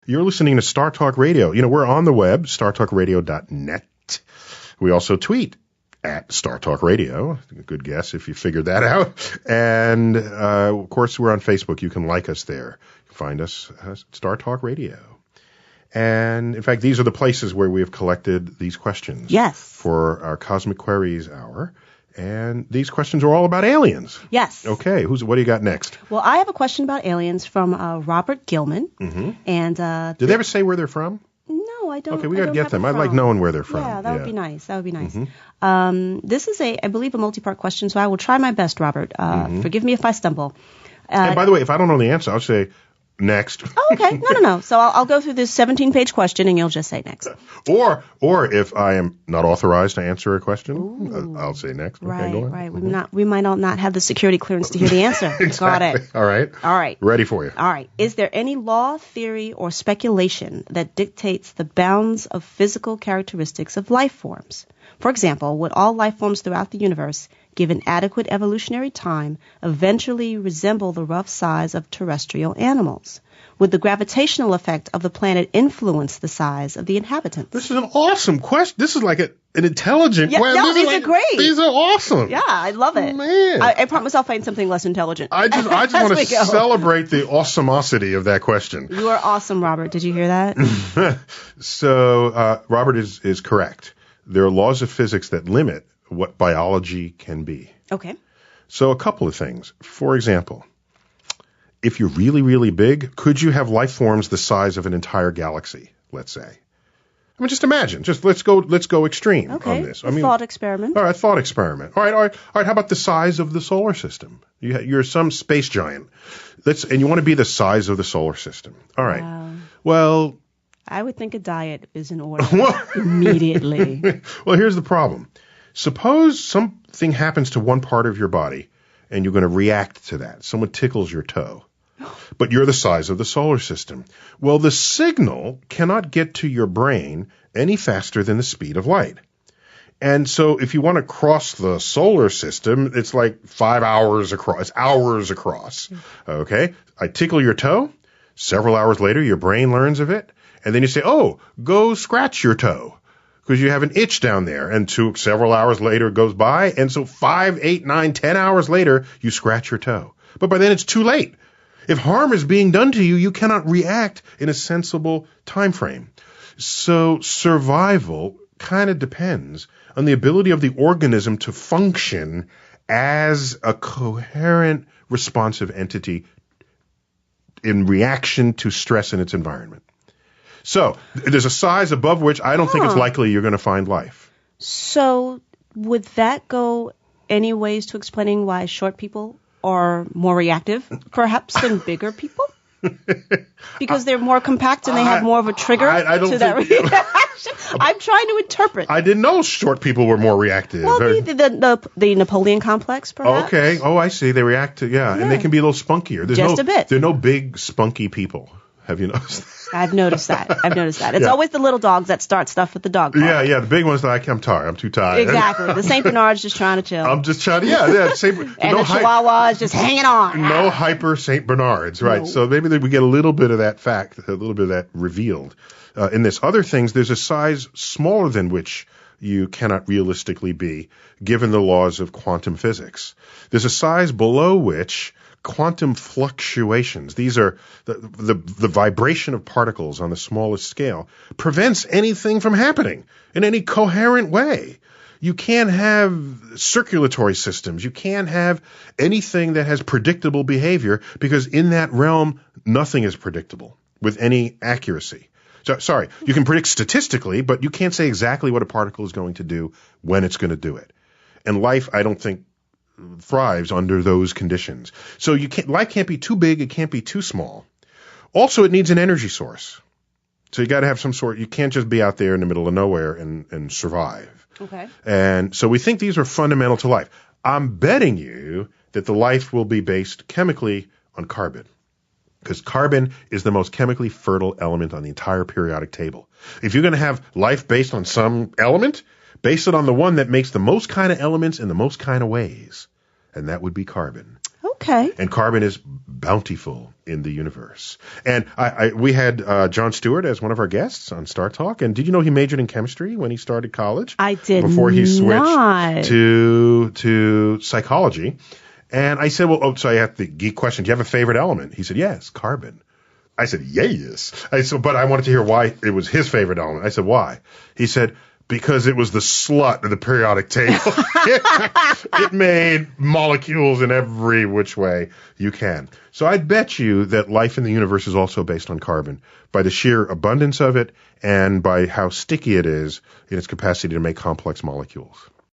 You're listening to Startalk Radio. You know, we're on the web, startalkradio.net. We also tweet at Startalk Radio. Good guess if you figured that out. And, of course, we're on Facebook. You can like us there. Find us Startalk Radio. And, in fact, these are the places where we have collected these questions. Yes. For our Cosmic Queries Hour. And these questions are all about aliens. Yes. Okay. What do you got next? Well, I have a question about aliens from Robert Gilman. Mm-hmm. And did they ever say where they're from? No, I don't. Okay, we got to get them. I'd like knowing where they're from. Yeah, that would be nice. That would be nice. Mm-hmm. This is I believe, a multi-part question, so I will try my best, Robert. Forgive me if I stumble. And by the way, if I don't know the answer, I'll say next. Oh, okay. No. So I'll go through this 17-page question, and you'll just say next. Or if I am not authorized to answer a question, I'll say next. Right, okay, go right. Mm-hmm. We might not have the security clearance to hear the answer. Exactly. Got it. All right. Ready for you. All right. Is there any law, theory, or speculation that dictates the bounds of physical characteristics of life forms? For example, would all life forms throughout the universe, given adequate evolutionary time, eventually resemble the rough size of terrestrial animals? Would the gravitational effect of the planet influence the size of the inhabitants? This is an awesome question. This is like an intelligent question. No, these are great. These are awesome. Yeah, I love it. Man. I promise I'll find something less intelligent. I just want to celebrate the awesomosity of that question. You are awesome, Robert. Did you hear that? So, Robert is correct. There are laws of physics that limit what biology can be. Okay. So a couple of things. For example, if you're really, really big, could you have life forms the size of an entire galaxy, let's say? I mean, just imagine. Just let's go extreme on this. Thought experiment. All right, thought experiment. All right. How about the size of the solar system? You're some space giant. And you want to be the size of the solar system. All right. Wow. Well, I would think a diet is in order immediately. Well, here's the problem. Suppose something happens to one part of your body and you're going to react to that. Someone tickles your toe, but you're the size of the solar system. Well, the signal cannot get to your brain any faster than the speed of light. And so if you want to cross the solar system, it's like 5 hours across. It's hours across. Okay? I tickle your toe. Several hours later, your brain learns of it. And then you say, oh, go scratch your toe because you have an itch down there. And several hours later it goes by. And so 5, 8, 9, 10 hours later, you scratch your toe. But by then it's too late. If harm is being done to you, you cannot react in a sensible time frame. So survival kind of depends on the ability of the organism to function as a coherent, responsive entity in reaction to stress in its environment. So there's a size above which I don't think it's likely you're going to find life. So would that go any ways to explaining why short people are more reactive, perhaps, than bigger people? Because they're more compact and they have more of a trigger to that reaction. I'm trying to interpret. I didn't know short people were more reactive. Well, the Napoleon complex, perhaps. Okay. Oh, I see. They react to, and they can be a little spunkier. Just a bit. There are no big, spunky people. Have you noticed that? I've noticed that. It's always the little dogs that start stuff with the dog park. Yeah. The big ones, I'm tired. I'm too tired. Exactly. The St. Bernard's just trying to chill. I'm just trying to, and the Chihuahua is just hanging on. No hyper St. Bernards, right? No. So maybe we get a little bit of that fact, a little bit of that revealed. In this other things, there's a size smaller than which you cannot realistically be, given the laws of quantum physics. There's a size below which quantum fluctuations, these are the vibration of particles on the smallest scale, prevents anything from happening in any coherent way. You can't have circulatory systems. You can't have anything that has predictable behavior because in that realm, nothing is predictable with any accuracy. So, sorry, you can predict statistically, but you can't say exactly what a particle is going to do when it's going to do it. And life, I don't think, thrives under those conditions. So life can't be too big, it can't be too small. Also, it needs an energy source. So you got to have some sort. You can't just be out there in the middle of nowhere and survive. Okay. And so we think these are fundamental to life. I'm betting you that the life will be based chemically on carbon, because carbon is the most chemically fertile element on the entire periodic table. If you're going to have life based on some element, base it on the one that makes the most kind of elements in the most kind of ways, and that would be carbon. Okay. And carbon is bountiful in the universe. And we had John Stewart as one of our guests on Startalk. And did you know he majored in chemistry when he started college? I did before he switched not. to psychology. And I said, so I had the geek question, do you have a favorite element? He said, yes, carbon. I said, yes. But I wanted to hear why it was his favorite element. I said, why? He said, because it was the slut of the periodic table. It made molecules in every which way you can. So I'd bet you that life in the universe is also based on carbon, by the sheer abundance of it and by how sticky it is in its capacity to make complex molecules.